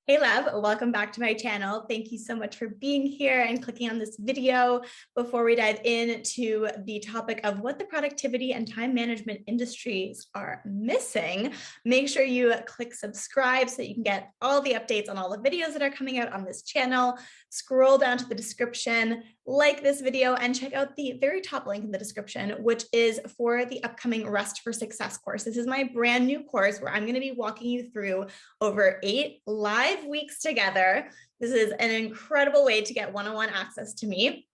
Hey Lev, welcome back to my channel. Thank you so much for being here and clicking on this video. Before we dive into the topic of what the productivity and time management industries are missing, make sure you click subscribe so that you can get all the updates on all the videos that are coming out on this channel. Scroll down to the description, like this video, and check out the very top link in the description, which is for the upcoming Rest for Success course. This is my brand new course where I'm going to be walking you through over 8 live weeks together. This is an incredible way to get one-on-one access to me.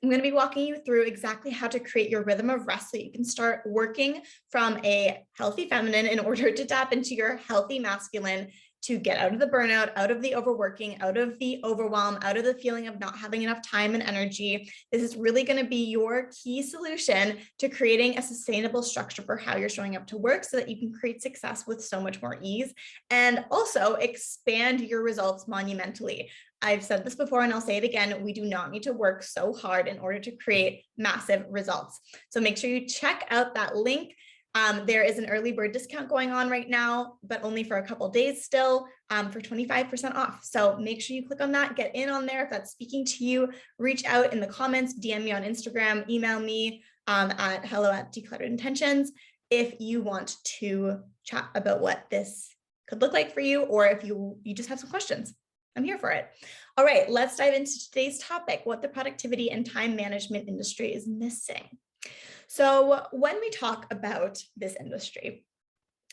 I'm going to be walking you through exactly how to create your rhythm of rest so you can start working from a healthy feminine in order to tap into your healthy masculine, to get out of the burnout, out of the overworking, out of the overwhelm, out of the feeling of not having enough time and energy. This is really going to be your key solution to creating a sustainable structure for how you're showing up to work so that you can create success with so much more ease and also expand your results monumentally. I've said this before and I'll say it again, we do not need to work so hard in order to create massive results. So make sure you check out that link. There is an early bird discount going on right now, but only for a couple days still, for 25% off. So make sure you click on that, get in on there. If that's speaking to you, reach out in the comments, DM me on Instagram, email me at hello@declutteredintentions if you want to chat about what this could look like for you, or if you just have some questions. I'm here for it. All right, let's dive into today's topic, what the productivity and time management industry is missing. So when we talk about this industry,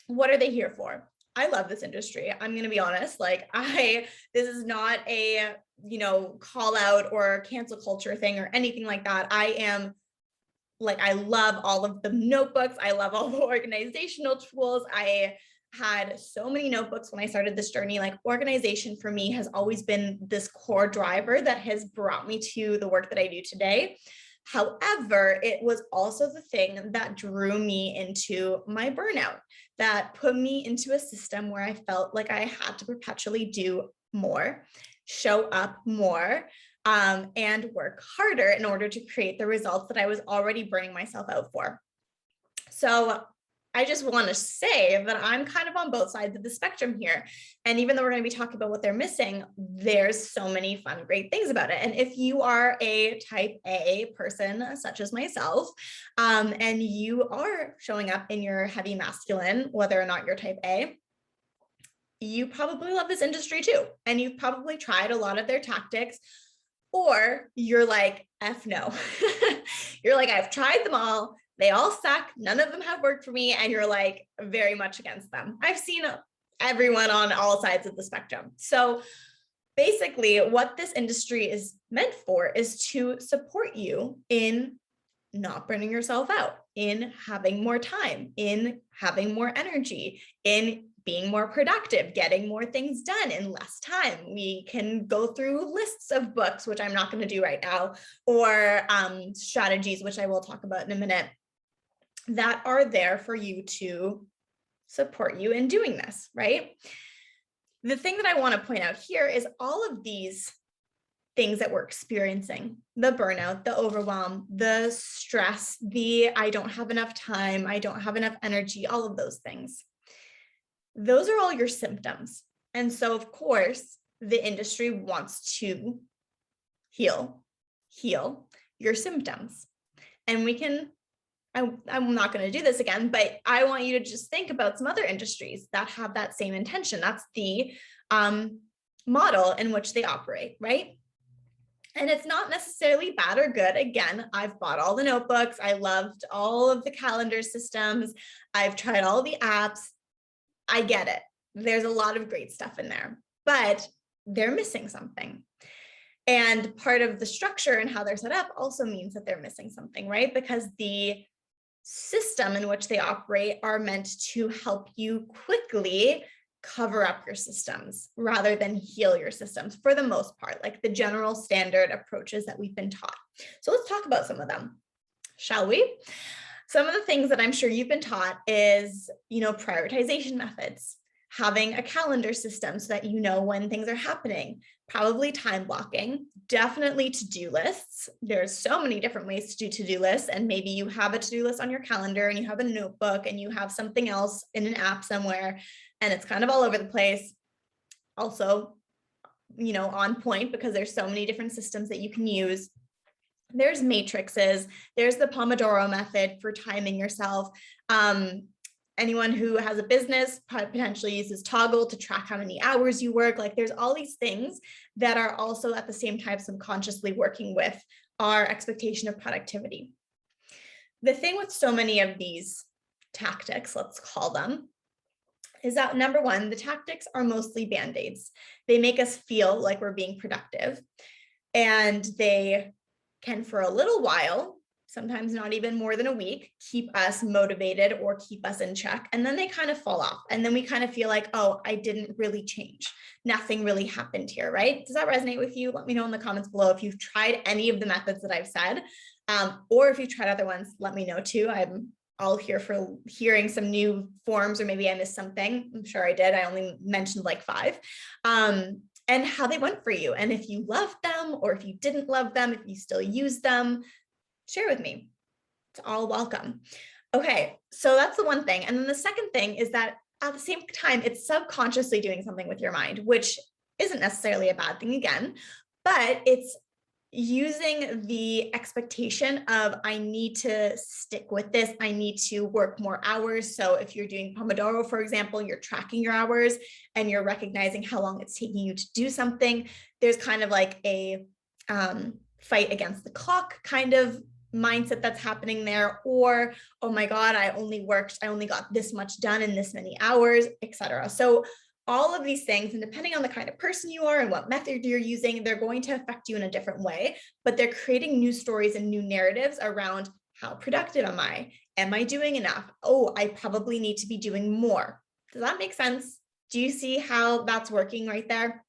what are they here for? I love this industry. I'm going to be honest, this is not a, call out or cancel culture thing or anything like that. I love all of the notebooks. I love all the organizational tools. I had so many notebooks when I started this journey. Like, organization for me has always been this core driver that has brought me to the work that I do today. However, it was also the thing that drew me into my burnout, that put me into a system where I felt like I had to perpetually do more, show up more, and work harder in order to create the results that I was already burning myself out for. So I just want to say that I'm kind of on both sides of the spectrum here. And even though we're going to be talking about what they're missing, there's so many fun, great things about it. And if you are a type A person, such as myself, and you are showing up in your heavy masculine, whether or not you're type A, you probably love this industry too. And you've probably tried a lot of their tactics, or you're like, F no. You're like, I've tried them all. They all suck. None of them have worked for me. And you're like very much against them. I've seen everyone on all sides of the spectrum. So basically what this industry is meant for is to support you in not burning yourself out, in having more time, in having more energy, in being more productive, getting more things done in less time. We can go through lists of books, which I'm not going to do right now, or strategies, which I will talk about in a minute, that are there for you to support you in doing this, right? The thing that I want to point out here is all of these things that we're experiencing, the burnout, the overwhelm, the stress, the I don't have enough time, I don't have enough energy, all of those things. Those are all your symptoms. And so, of course, the industry wants to heal your symptoms. And we can, I'm not going to do this again, but I want you to just think about some other industries that have that same intention. That's the model in which they operate, right? And it's not necessarily bad or good. Again, I've bought all the notebooks. I loved all of the calendar systems. I've tried all the apps. I get it. There's a lot of great stuff in there, but they're missing something. And part of the structure and how they're set up also means that they're missing something, right? Because the system in which they operate are meant to help you quickly cover up your systems rather than heal your systems for the most part, like the general standard approaches that we've been taught. So let's talk about some of them, shall we? Some of the things that I'm sure you've been taught is, prioritization methods, having a calendar system so that you know when things are happening, probably time blocking, definitely to-do lists. There's so many different ways to do to-do lists, and maybe you have a to-do list on your calendar and you have a notebook and you have something else in an app somewhere and it's kind of all over the place. also, on point because there's so many different systems that you can use. There's matrices, there's the Pomodoro method for timing yourself. Anyone who has a business potentially uses Toggle to track how many hours you work. Like there's all these things that are also at the same time subconsciously working with our expectation of productivity. The thing with so many of these tactics, let's call them, is that number one, the tactics are mostly band-aids. They make us feel like we're being productive, and they can, for a little while, sometimes not even more than a week, keep us motivated or keep us in check. And then they kind of fall off. And then we kind of feel like, oh, I didn't really change. Nothing really happened here, right? Does that resonate with you? Let me know in the comments below if you've tried any of the methods that I've said, or if you've tried other ones, let me know too. I'm all here for hearing some new forms, or maybe I missed something. I'm sure I did. I only mentioned like 5. And how they went for you. And if you loved them, or if you didn't love them, if you still use them, share with me. It's all welcome. Okay, so that's the one thing. And then the second thing is that at the same time, it's subconsciously doing something with your mind, which isn't necessarily a bad thing again, but it's using the expectation of, I need to stick with this. I need to work more hours. So if you're doing Pomodoro, for example, you're tracking your hours and you're recognizing how long it's taking you to do something. There's kind of like a fight against the clock kind of mindset that's happening there. Or, oh my God, I only got this much done in this many hours, etc. So all of these things, and depending on the kind of person you are and what method you're using, they're going to affect you in a different way, but they're creating new stories and new narratives around, how productive am I? Am I doing enough? Oh, I probably need to be doing more. Does that make sense? Do you see how that's working right there?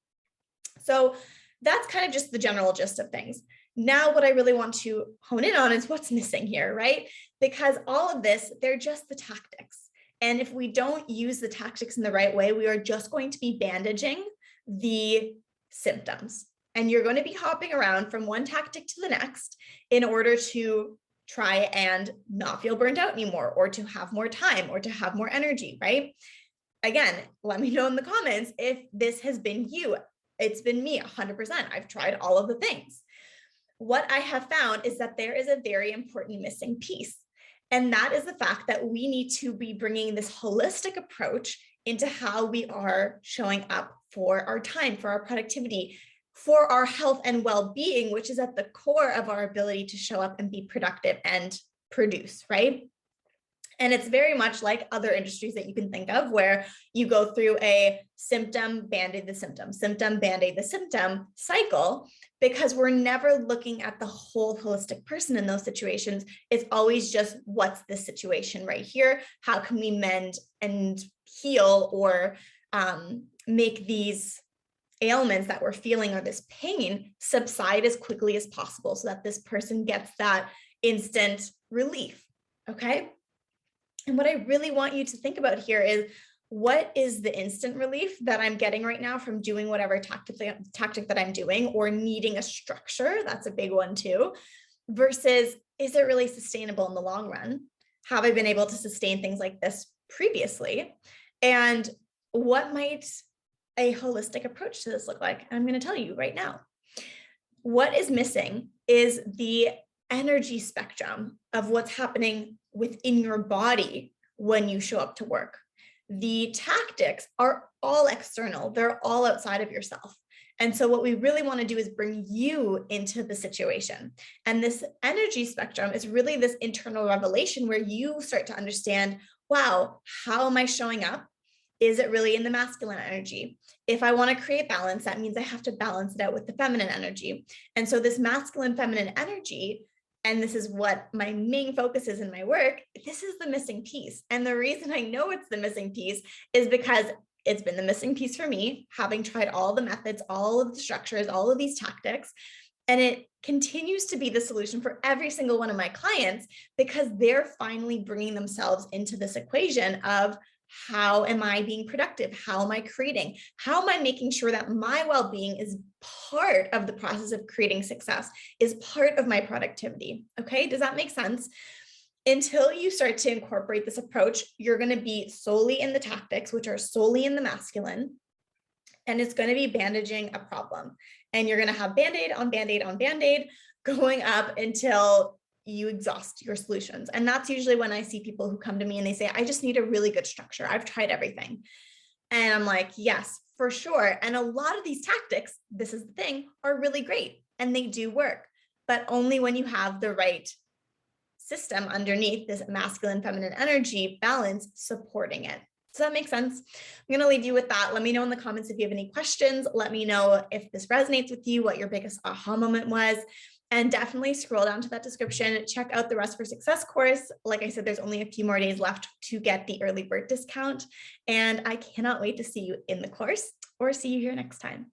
So that's kind of just the general gist of things. Now, what I really want to hone in on is what's missing here, right? Because all of this, they're just the tactics. And if we don't use the tactics in the right way, we are just going to be bandaging the symptoms. And you're going to be hopping around from one tactic to the next in order to try and not feel burned out anymore, or to have more time, or to have more energy, right? Again, let me know in the comments if this has been you. It's been me 100%. I've tried all of the things. What I have found is that there is a very important missing piece. And that is the fact that we need to be bringing this holistic approach into how we are showing up for our time, for our productivity, for our health and well-being, which is at the core of our ability to show up and be productive and produce, right? And it's very much like other industries that you can think of, where you go through a symptom, band-aid the symptom, symptom, band-aid the symptom cycle, because we're never looking at the whole holistic person in those situations. It's always just, what's the situation right here? How can we mend and heal, or make these ailments that we're feeling, or this pain, subside as quickly as possible, so that this person gets that instant relief, okay? And what I really want you to think about here is, what is the instant relief that I'm getting right now from doing whatever tactic that I'm doing, or needing a structure? That's a big one too. Versus, is it really sustainable in the long run? Have I been able to sustain things like this previously? And what might a holistic approach to this look like? I'm going to tell you right now. What is missing is the energy spectrum of what's happening within your body when you show up to work. The tactics are all external. They're all outside of yourself. And so what we really want to do is bring you into the situation. And this energy spectrum is really this internal revelation where you start to understand, wow, how am I showing up? Is it really in the masculine energy? If I want to create balance, that means I have to balance it out with the feminine energy. And so this masculine, feminine energy, and this is what my main focus is in my work, this is the missing piece. And the reason I know it's the missing piece is because it's been the missing piece for me, having tried all the methods, all of the structures, all of these tactics. And it continues to be the solution for every single one of my clients, because they're finally bringing themselves into this equation of, how am I being productive? How am I creating? How am I making sure that my well-being is part of the process of creating success, is part of my productivity? Okay, does that make sense? Until you start to incorporate this approach, you're going to be solely in the tactics, which are solely in the masculine. and it's going to be bandaging a problem. And you're going to have Band-Aid on Band-Aid on Band-Aid going up until you exhaust your solutions. And that's usually when I see people who come to me and they say, I just need a really good structure. I've tried everything. And I'm like, yes, for sure. And a lot of these tactics, this is the thing, are really great and they do work, but only when you have the right system underneath, this masculine feminine energy balance supporting it. Does that make sense? I'm going to leave you with that. Let me know in the comments if you have any questions. Let me know if this resonates with you, what your biggest aha moment was. And definitely scroll down to that description. Check out the Rest for Success course. Like I said, there's only a few more days left to get the early bird discount. And I cannot wait to see you in the course or see you here next time.